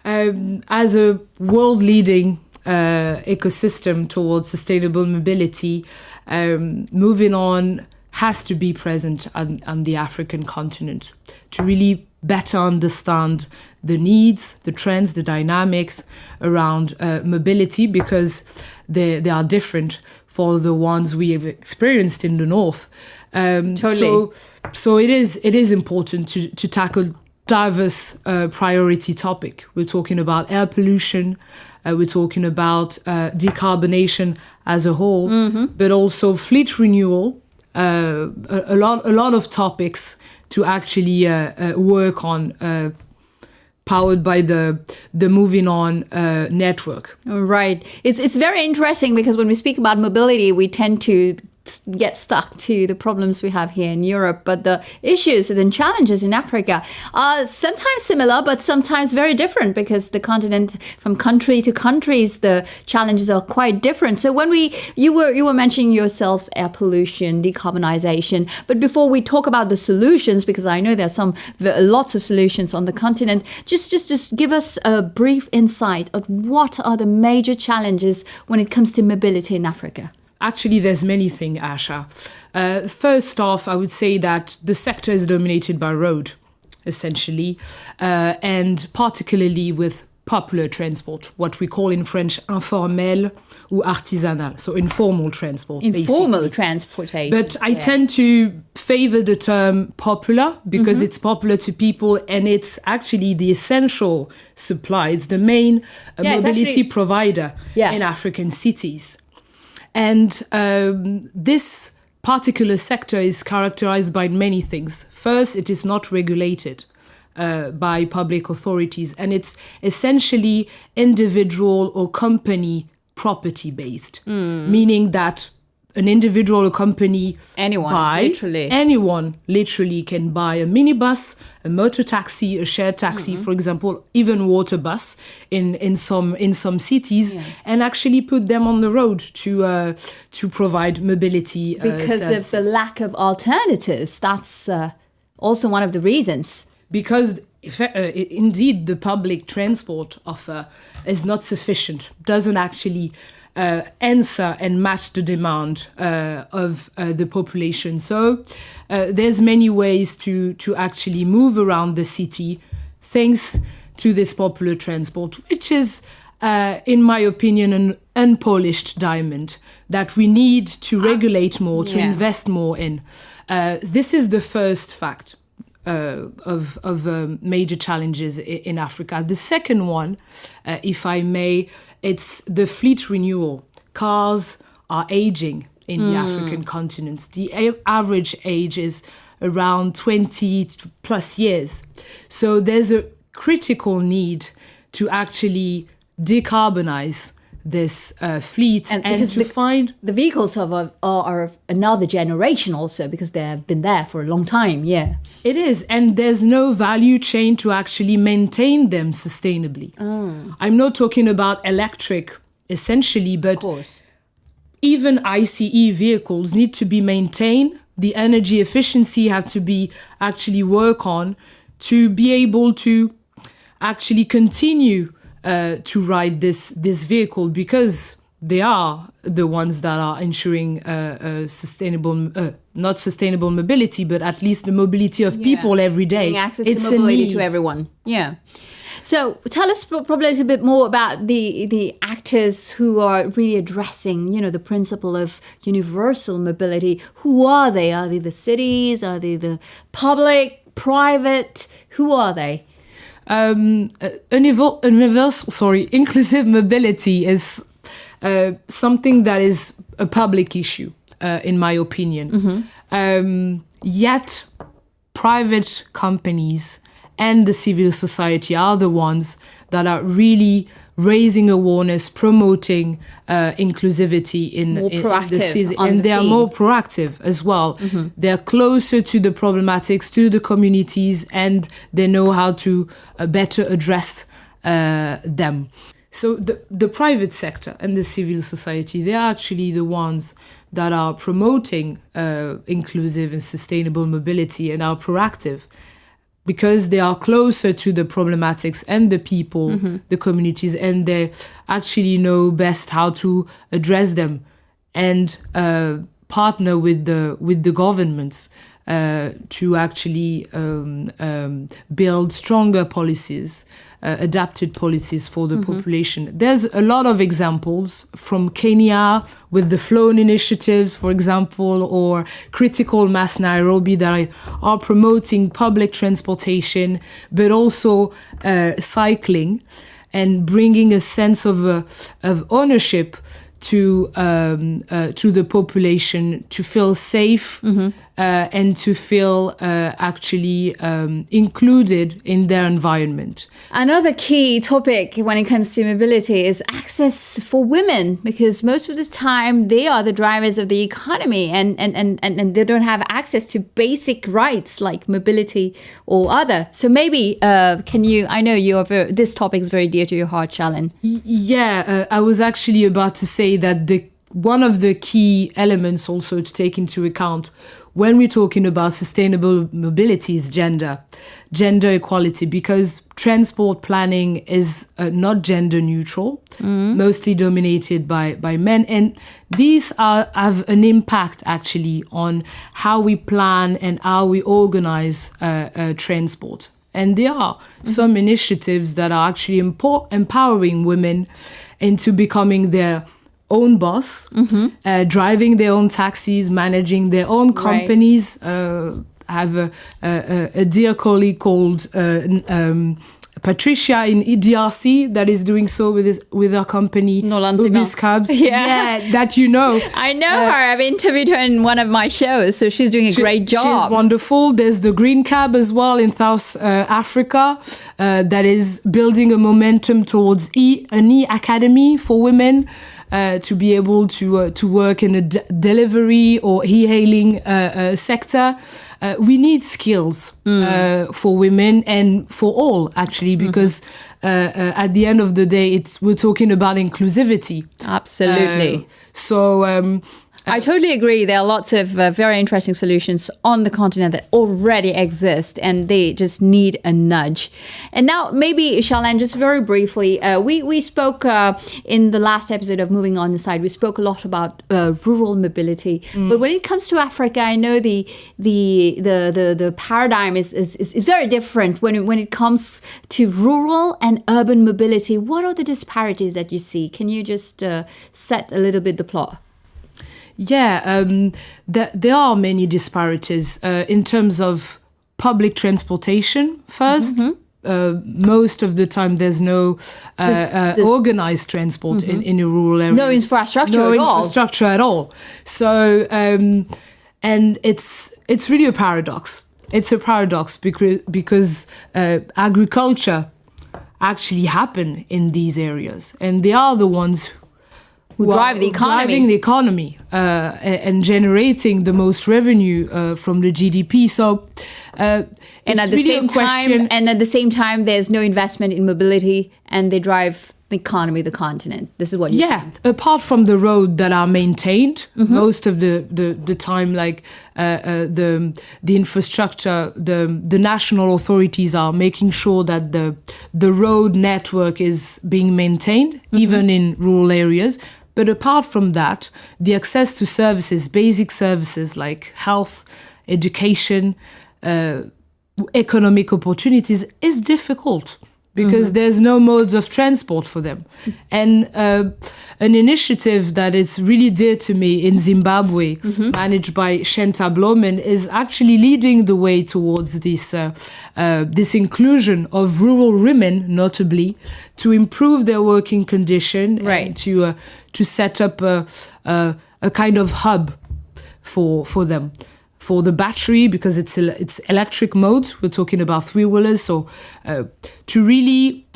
As a world-leading ecosystem towards sustainable mobility, MovinOn has to be present on the African continent to really better understand the needs, the trends, the dynamics around mobility, because they are different for the ones we have experienced in the north. Totally. So it is important to tackle diverse priority topic. We're talking about air pollution, we're talking about decarbonation as a whole, but also fleet renewal, a lot of topics to actually work on, powered by the MovinOn network. Right. It's very interesting, because when we speak about mobility, we tend to get stuck to the problems we have here in Europe, but the issues and challenges in Africa are sometimes similar, but sometimes very different, because the continent, from country to countries, the challenges are quite different. So when you were mentioning yourself air pollution, decarbonization, but before we talk about the solutions, because I know there's lots of solutions on the continent, just give us a brief insight of what are the major challenges when it comes to mobility in Africa. Actually, there's many things, Asha. First off, I would say that the sector is dominated by road, essentially, and particularly with popular transport, what we call in French informel ou artisanal, so informal transport. Informal transportation. But I tend to favor the term popular, because it's popular to people, and it's actually the essential supply. It's the main mobility provider in African cities. And this particular sector is characterized by many things. First, it is not regulated by public authorities, and it's essentially individual or company property based, meaning that an individual or company, anyone literally can buy a minibus, a motor taxi, a shared taxi, for example, even water bus in some cities, and actually put them on the road to provide mobility because services. of the lack of alternatives. That's also one of the reasons. Because indeed the public transport offer is not sufficient, doesn't actually answer and match the demand of the population. So there's many ways to actually move around the city thanks to this popular transport, which is, in my opinion, an unpolished diamond that we need to regulate more, to invest more in. This is the first fact of major challenges in Africa. The second one, if I may, it's the fleet renewal. Cars are aging in the African continents. The average age is around 20 plus years. So there's a critical need to actually decarbonize this fleet and to find the vehicles are of another generation also, because they have been there for a long time. Yeah, it is, and there's no value chain to actually maintain them sustainably. I'm not talking about electric essentially, but even ICE vehicles need to be maintained. The energy efficiency have to be actually work on to be able to actually continue to ride this vehicle, because they are the ones that are ensuring sustainable, not sustainable mobility, but at least the mobility of people every day. Giving access to mobility to everyone. Yeah. So tell us probably a little bit more about the actors who are really addressing, the principle of universal mobility. Who are they? Are they the cities? Are they the public, private? Who are they? Inclusive mobility is something that is a public issue, in my opinion. Yet, private companies and the civil society are the ones that are really raising awareness, promoting inclusivity in the city, and they are more proactive as well. They're closer to the problematics, to the communities, and they know how to better address them. So the private sector and the civil society, they are actually the ones that are promoting inclusive and sustainable mobility and are proactive, because they are closer to the problematics and the people, the communities, and they actually know best how to address them and partner with the governments to actually build stronger policies, adapted policies for the population. There's a lot of examples from Kenya with the Flown initiatives, for example, or Critical Mass Nairobi that are promoting public transportation, but also cycling, and bringing a sense of ownership to the population, to feel safe and to feel actually included in their environment. Another key topic when it comes to mobility is access for women, because most of the time they are the drivers of the economy, and they don't have access to basic rights like mobility or other. So maybe can you? I know this topic is very dear to your heart, Shalin. Yeah, I was actually about to say that one of the key elements also to take into account when we're talking about sustainable mobility is gender equality, because transport planning is not gender neutral, mostly dominated by men, and these have an impact actually on how we plan and how we organize transport. And there are some initiatives that are actually empowering women into becoming their own boss, driving their own taxis, managing their own companies. I have a dear colleague called Patricia in DRC that is doing so with her company, Ubis Cabs. Yeah, that you know. I know her. I've interviewed her in one of my shows, so she's doing a great job. She's wonderful. There's the Green Cab as well in South Africa that is building a momentum towards an e-academy for women. To be able to work in the delivery or e-hailing sector. We need skills for women and for all, actually, because at the end of the day, we're talking about inclusivity. Absolutely. So I totally agree. There are lots of very interesting solutions on the continent that already exist, and they just need a nudge. And now, maybe, Charlene, just very briefly, we spoke in the last episode of Movin'On Inside, we spoke a lot about rural mobility. But when it comes to Africa, I know the paradigm is very different when it comes to rural and urban mobility. What are the disparities that you see? Can you just set a little bit the plot? Yeah, there are many disparities in terms of public transportation first. Most of the time there's no organized transport in a rural area. No infrastructure at all. So And it's really a paradox. It's a paradox because agriculture actually happen in these areas, and they are the ones who drive the economy. Driving the economy and generating the most revenue from the GDP. So, and at the same time, there's no investment in mobility, and they drive the economy of the continent. This is what you said. Apart from the road that are maintained most of the time, like the infrastructure, the national authorities are making sure that the road network is being maintained, even in rural areas. But apart from that, the access to services, basic services like health, education, economic opportunities is difficult, because there's no modes of transport for them. And an initiative that is really dear to me in Zimbabwe, managed by Shenta Blomen, is actually leading the way towards this inclusion of rural women, notably, to improve their working condition, and to set up a kind of hub for them. For the battery, because it's electric mode, we're talking about three-wheelers, so to really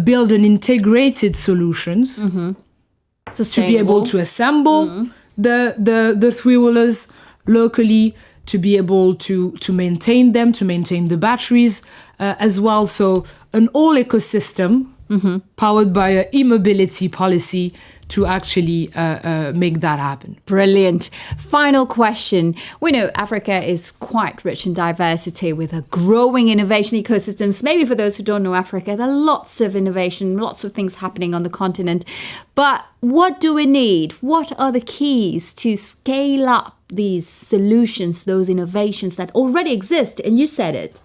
build an integrated solutions to be able to assemble the three-wheelers locally, to be able to maintain them, to maintain the batteries as well. So an whole ecosystem powered by an e-mobility policy to actually make that happen. Brilliant. Final question. We know Africa is quite rich in diversity with a growing innovation ecosystems. Maybe for those who don't know Africa, there are lots of innovation, lots of things happening on the continent. But what do we need? What are the keys to scale up these solutions, those innovations that already exist? And you said it.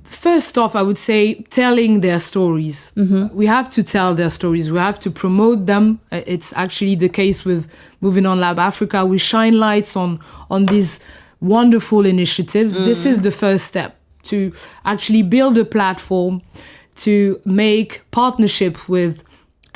First off, I would say telling their stories. We have to tell their stories. We have to promote them. It's actually the case with MovinOn Lab Africa. We shine lights on these wonderful initiatives. This is the first step, to actually build a platform to make partnership with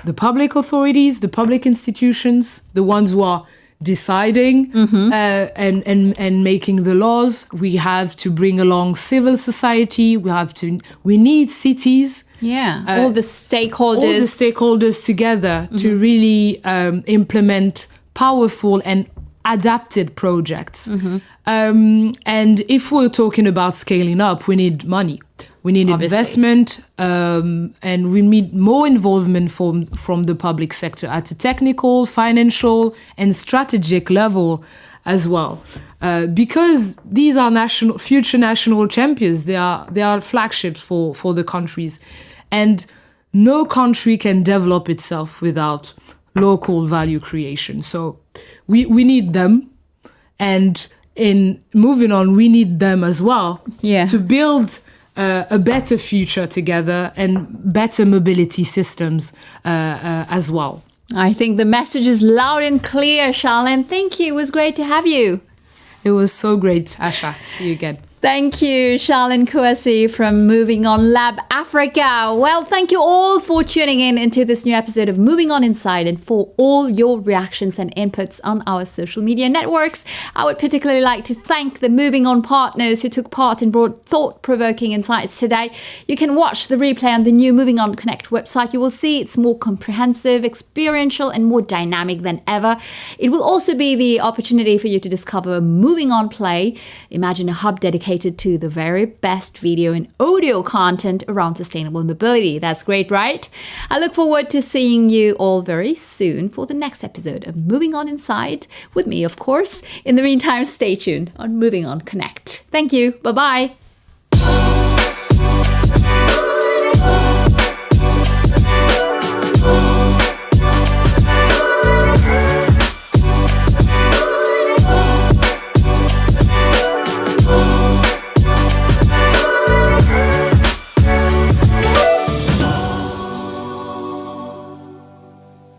the public authorities, the public institutions, the ones who are deciding and making the laws. We have to bring along civil society. We need cities. All the stakeholders together to really implement powerful and adapted projects. And if we're talking about scaling up, we need money. We need investment, and we need more involvement from the public sector at a technical, financial, and strategic level as well. Because these are future national champions. They are flagships for the countries. And no country can develop itself without local value creation. So we need them. And in MovinOn, we need them as well to build a better future together and better mobility systems as well. I think the message is loud and clear, Charlene. Thank you. It was great to have you. It was so great, Asha. See you again. Thank you, Charlene Kouassi from Movin'On Lab Africa. Well, thank you all for tuning in into this new episode of Movin'On Inside and for all your reactions and inputs on our social media networks. I would particularly like to thank the Movin'On partners who took part and brought thought-provoking insights today. You can watch the replay on the new Movin'On Connect website. You will see it's more comprehensive, experiential, and more dynamic than ever. It will also be the opportunity for you to discover Movin'On Play. Imagine a hub dedicated to the very best video and audio content around sustainable mobility. That's great, right? I look forward to seeing you all very soon for the next episode of Movin'On Inside, with me, of course. In the meantime, stay tuned on Movin'On Connect. Thank you. Bye-bye.